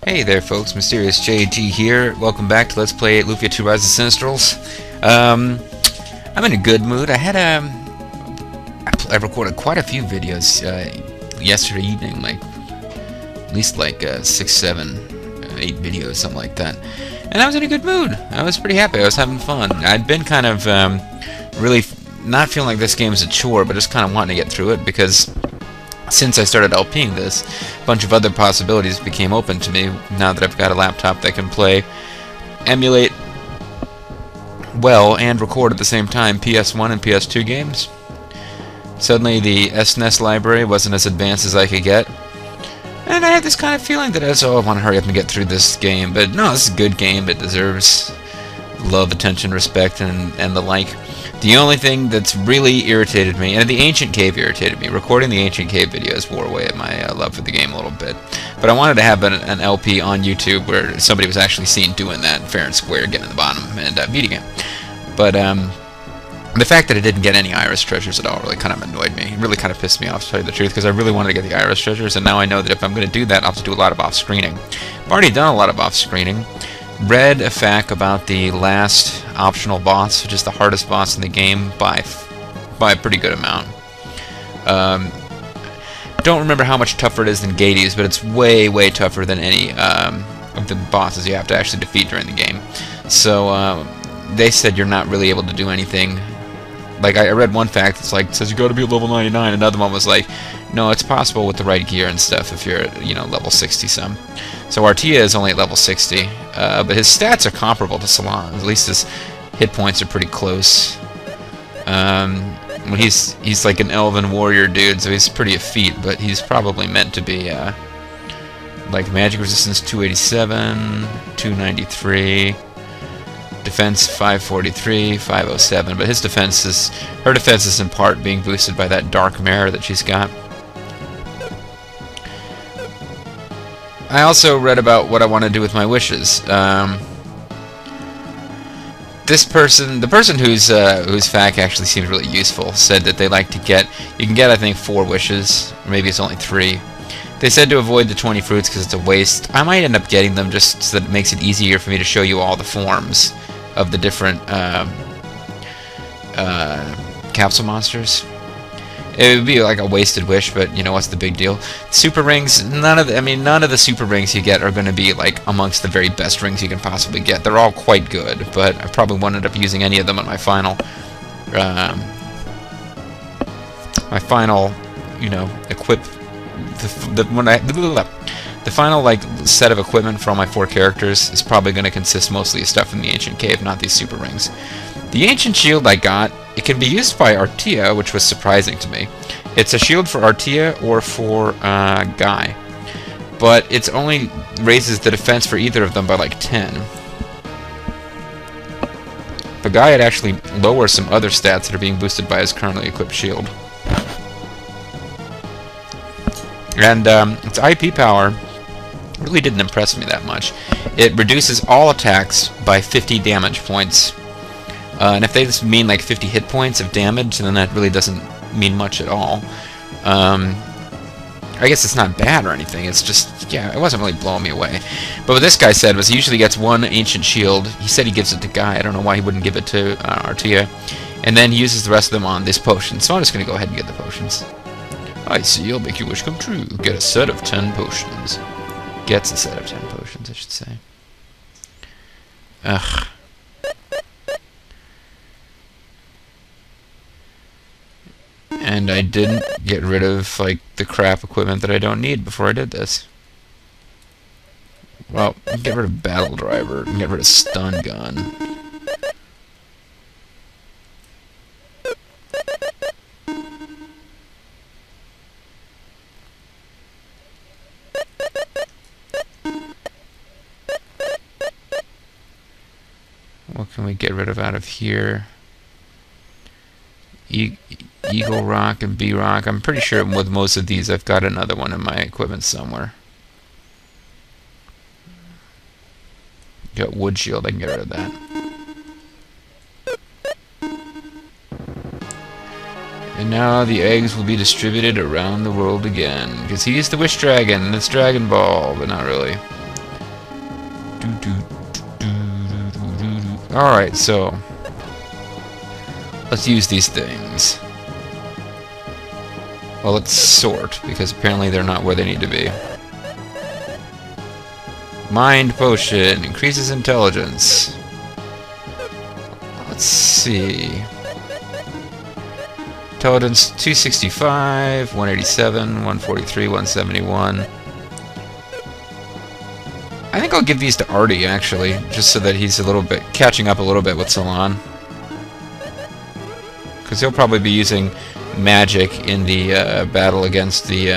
Hey there folks, Mysterious JG here. Welcome back to Let's Play Lufia 2 Rise of Sinistrals. I'm in a good mood. I recorded quite a few videos yesterday evening, at least 6, 7, 8 videos, something like that. And I was in a good mood. I was pretty happy. I was having fun. I'd been kind of really not feeling like this game is a chore, but just kind of wanting to get through it because since I started LPing this, a bunch of other possibilities became open to me now that I've got a laptop that can play, emulate well, and record at the same time PS1 and PS2 games. Suddenly the SNES library wasn't as advanced as I could get, and I had this kind of feeling that I want to hurry up and get through this game, but no, this is a good game. It deserves love, attention, respect, and the like. The only thing that's really irritated me, and the Ancient Cave irritated me. Recording the Ancient Cave videos wore away at my love for the game a little bit. But I wanted to have an LP on YouTube where somebody was actually seen doing that fair and square, getting to the bottom and beating it. But the fact that it didn't get any Iris treasures at all really kind of annoyed me. It really kind of pissed me off, to tell you the truth, because I really wanted to get the Iris treasures, and now I know that if I'm going to do that, I'll have to do a lot of off-screening. I've already done a lot of off-screening. Read a fact about the last optional boss, which is the hardest boss in the game by a pretty good amount. Don't remember how much tougher it is than Gades, but it's way, way tougher than any of the bosses you have to actually defeat during the game. So they said you're not really able to do anything. Like I read one fact that's says you got to be at level 99. Another one was like, no, it's possible with the right gear and stuff if you're at, level 60 some. So Artia is only at level 60, but his stats are comparable to Salon's. At least his hit points are pretty close. He's like an elven warrior dude, so he's pretty effete, but he's probably meant to be like magic resistance 287, 293. Defense 543, 507, but her defense is in part being boosted by that dark mare that she's got. I also read about what I want to do with my wishes. The person whose fact actually seems really useful, said that they like to you can get I think 4 wishes, or maybe it's only 3. They said to avoid the 20 fruits because it's a waste. I might end up getting them just so that it makes it easier for me to show you all the forms of the different capsule monsters. It would be like a wasted wish, but what's the big deal? Super rings, none of the super rings you get are going to be like amongst the very best rings you can possibly get. They're all quite good, but I probably won't end up using any of them on my final equip the final set of equipment for all my 4 characters is probably going to consist mostly of stuff in the Ancient Cave, not these super rings. The Ancient Shield I got, it can be used by Artia, which was surprising to me. It's a shield for Artia or for Guy, but it only raises the defense for either of them by 10. The Guy had actually lower some other stats that are being boosted by his currently equipped shield. And its IP power really didn't impress me that much. It reduces all attacks by 50 damage points. And if they just mean 50 hit points of damage, then that really doesn't mean much at all. I guess it's not bad or anything. It's just, it wasn't really blowing me away. But what this guy said was he usually gets 1 ancient shield. He said he gives it to Guy. I don't know why he wouldn't give it to Artia. And then he uses the rest of them on this potion. So I'm just going to go ahead and get the potions. I see, I'll make your wish come true. Get a set of 10 potions. Gets a set of 10 potions, I should say. Ugh. And I didn't get rid of, the crap equipment that I don't need before I did this. Well, get rid of Battle Driver, and get rid of Stun Gun. What can we get rid of out of here? Eagle Rock and B Rock. I'm pretty sure with most of these I've got another one in my equipment somewhere. Got Wood Shield, I can get rid of that. And now the eggs will be distributed around the world again. Because he's the Wish Dragon, and it's Dragon Ball, but not really. Alright, so let's use these things. Well, let's sort, because apparently they're not where they need to be. Mind Potion increases intelligence. Let's see. Intelligence 265, 187, 143, 171. I think I'll give these to Artie, actually, just so that he's a little bit catching up a little bit with Salon. Because he'll probably be using magic in the battle against the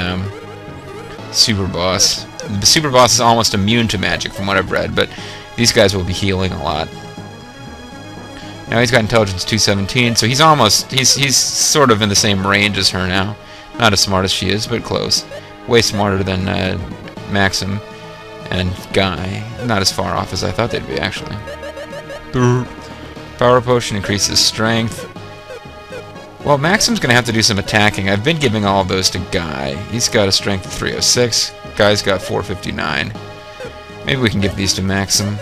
super boss. The super boss is almost immune to magic, from what I've read, but these guys will be healing a lot. Now he's got intelligence 217, so he's sort of in the same range as her now. Not as smart as she is, but close. Way smarter than Maxim and Guy. Not as far off as I thought they'd be, actually. Power Potion increases strength. Well, Maxim's going to have to do some attacking. I've been giving all of those to Guy. He's got a strength of 306. Guy's got 459. Maybe we can give these to Maxim.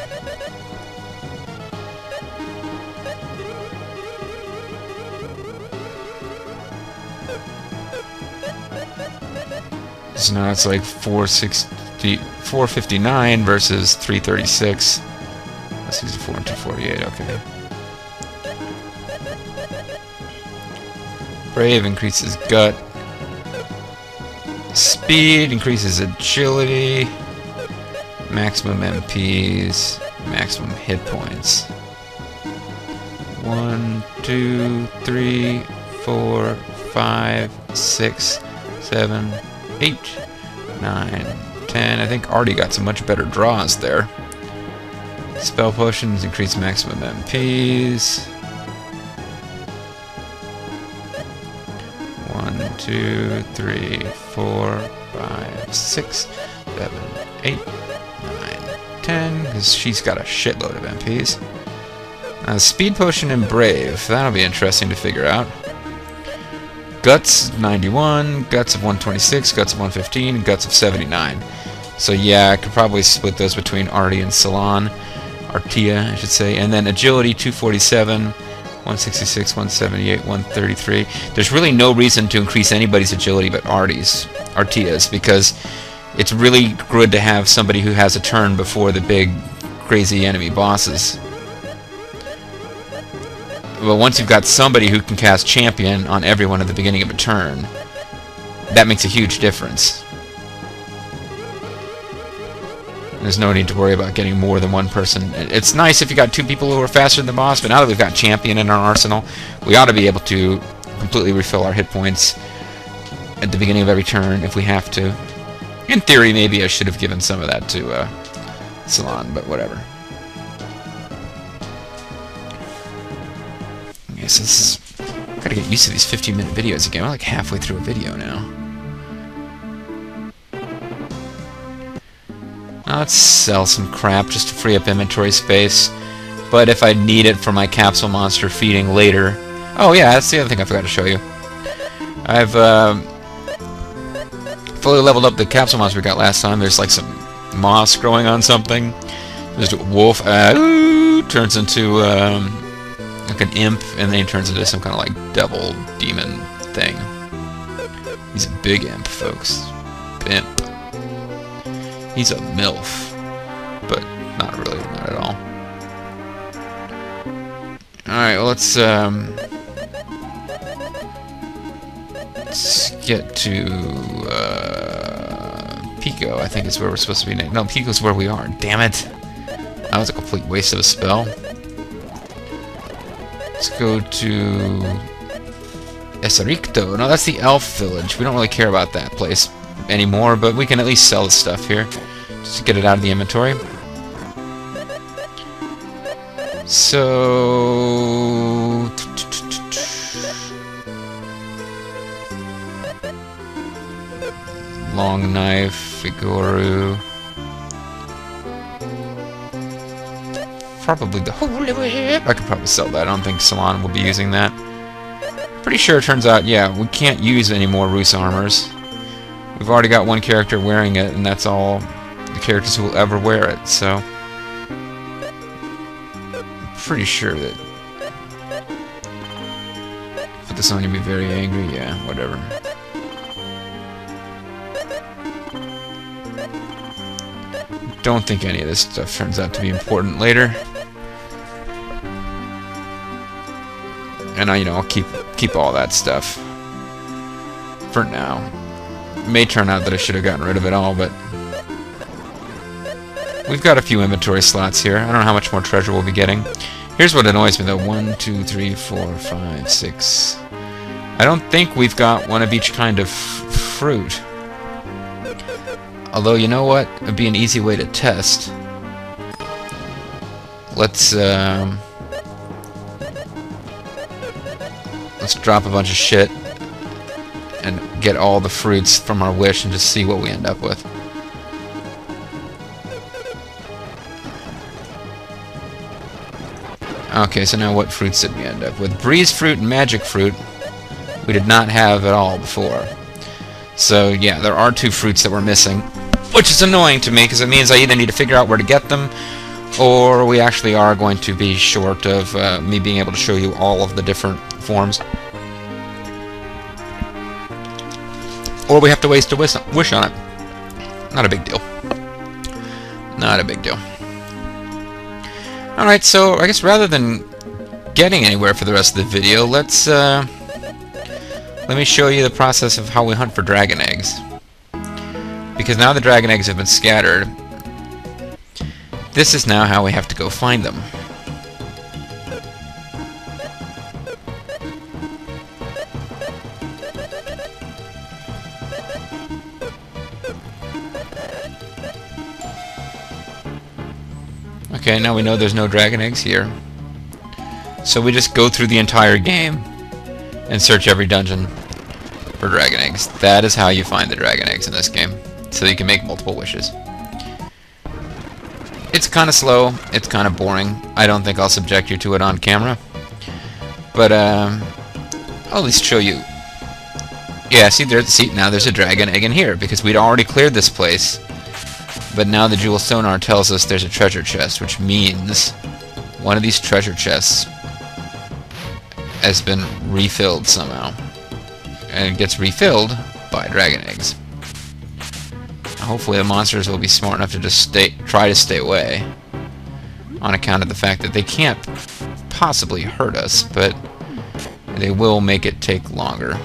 So now it's like 459 versus 336. That's 64 and 248, okay. Brave increases gut. Speed increases agility. Maximum MPs. Maximum hit points. 1, 2, 3, 4, 5, 6, 7, 8, 9, 10. I think Artie got some much better draws there. Spell potions increase maximum MPs. 1, 2, 3, 4, 5, 6, 7, 8, 9, 10. Because she's got a shitload of MPs. Speed potion and Brave. That'll be interesting to figure out. Guts 91, Guts of 126, Guts of 115, and Guts of 79. So yeah, I could probably split those between Artie and Salon. Artia, I should say. And then Agility 247, 166, 178, 133. There's really no reason to increase anybody's agility but Artia's, because it's really good to have somebody who has a turn before the big, crazy enemy bosses. But once you've got somebody who can cast Champion on everyone at the beginning of a turn, that makes a huge difference. There's no need to worry about getting more than one person. It's nice if you got two people who are faster than the boss, but now that we've got Champion in our arsenal, we ought to be able to completely refill our hit points at the beginning of every turn if we have to. In theory, maybe I should have given some of that to Salon, but whatever. Okay, so this is... I've got to get used to these 15-minute videos again. We're like halfway through a video now. Now let's sell some crap just to free up inventory space. But if I need it for my capsule monster feeding later... Oh yeah, that's the other thing I forgot to show you. I've fully leveled up the capsule monster we got last time. There's like some moss growing on something. There's a wolf. Turns into... like an imp, and then he turns into some kind of like devil demon thing. He's a big imp, folks. Imp. He's a MILF, but not really, not at all. Alright, well, let's get to Pico, I think is where we're supposed to be. No, Pico's where we are. Damn it. That was a complete waste of a spell. Let's go to Esaricto. No, that's the elf village. We don't really care about that place anymore, but we can at least sell the stuff here just to get it out of the inventory. So... Long knife, Figuru. Probably the holy whip. I could probably sell that. I don't think Salon will be using that. Pretty sure it turns out, yeah, we can't use any more Rus armors. We've already got one character wearing it, and that's all the characters who will ever wear it, so... pretty sure that... Put this on, you'll be very angry. Yeah, whatever. Don't think any of this stuff turns out to be important later. And you know, I'll keep all that stuff for now. It may turn out that I should have gotten rid of it all, but we've got a few inventory slots here. I don't know how much more treasure we'll be getting. Here's what annoys me though. 1, 2, 3, 4, 5, 6. I don't think we've got one of each kind of fruit. Although, you know what? It'd be an easy way to test. Let's drop a bunch of shit and get all the fruits from our wish and just see what we end up with. Okay, so now what fruits did we end up with? Breeze fruit and magic fruit we did not have at all before. So yeah, there are 2 fruits that we're missing, which is annoying to me because it means I either need to figure out where to get them, or we actually are going to be short of me being able to show you all of the different forms. Or we have to waste a wish on it. Not a big deal. Not a big deal. Alright, so I guess rather than getting anywhere for the rest of the video, let's let me show you the process of how we hunt for dragon eggs. Because now the dragon eggs have been scattered, this is now how we have to go find them. Okay, now we know there's no dragon eggs here. So we just go through the entire game and search every dungeon for dragon eggs. That is how you find the dragon eggs in this game. So you can make multiple wishes. It's kind of slow. It's kind of boring. I don't think I'll subject you to it on camera. But I'll at least show you. Yeah, see, now there's a dragon egg in here because we'd already cleared this place. But now the jewel sonar tells us there's a treasure chest, which means one of these treasure chests has been refilled somehow. And it gets refilled by dragon eggs. Hopefully the monsters will be smart enough to just try to stay away, on account of the fact that they can't possibly hurt us, but they will make it take longer.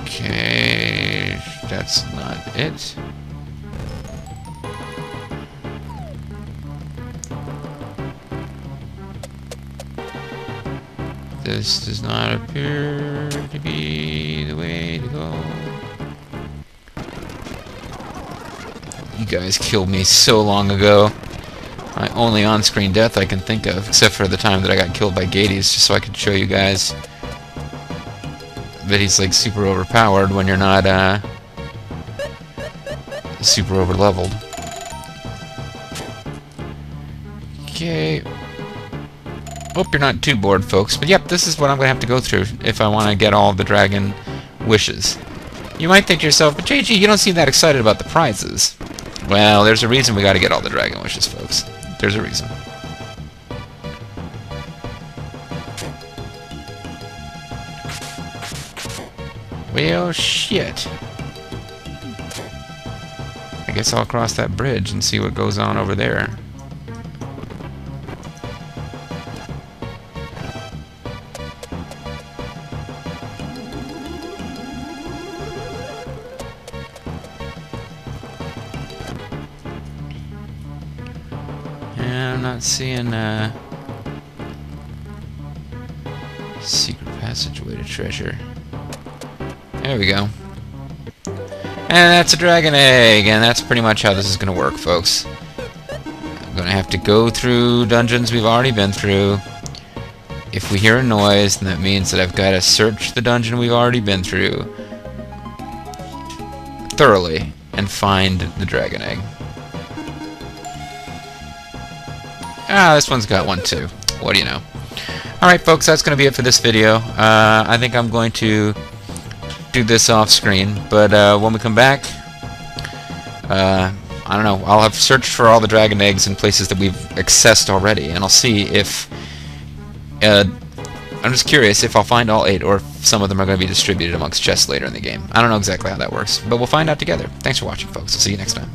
Okay, that's not it. This does not appear to be the way to go. You guys killed me so long ago. My only on-screen death I can think of, except for the time that I got killed by Gades, just so I could show you guys that he's like super overpowered when you're not super over-leveled. Okay. Hope you're not too bored, folks. But yep, this is what I'm going to have to go through if I want to get all the dragon wishes. You might think to yourself, but JG, you don't seem that excited about the prizes. Well, there's a reason we got to get all the dragon wishes, folks. There's a reason. Well, shit. I guess I'll cross that bridge and see what goes on over there. I'm not seeing secret passageway to treasure. There we go. And that's a dragon egg, and that's pretty much how this is going to work, folks. I'm going to have to go through dungeons we've already been through. If we hear a noise, then that means that I've got to search the dungeon we've already been through thoroughly and find the dragon egg. Ah, this one's got one too. What do you know? Alright folks, that's going to be it for this video. I think I'm going to do this off screen, but when we come back, I don't know, I'll have searched for all the dragon eggs in places that we've accessed already, and I'll see if I'm just curious if I'll find all 8 or if some of them are going to be distributed amongst chests later in the game. I don't know exactly how that works, but we'll find out together. Thanks for watching folks, I'll see you next time.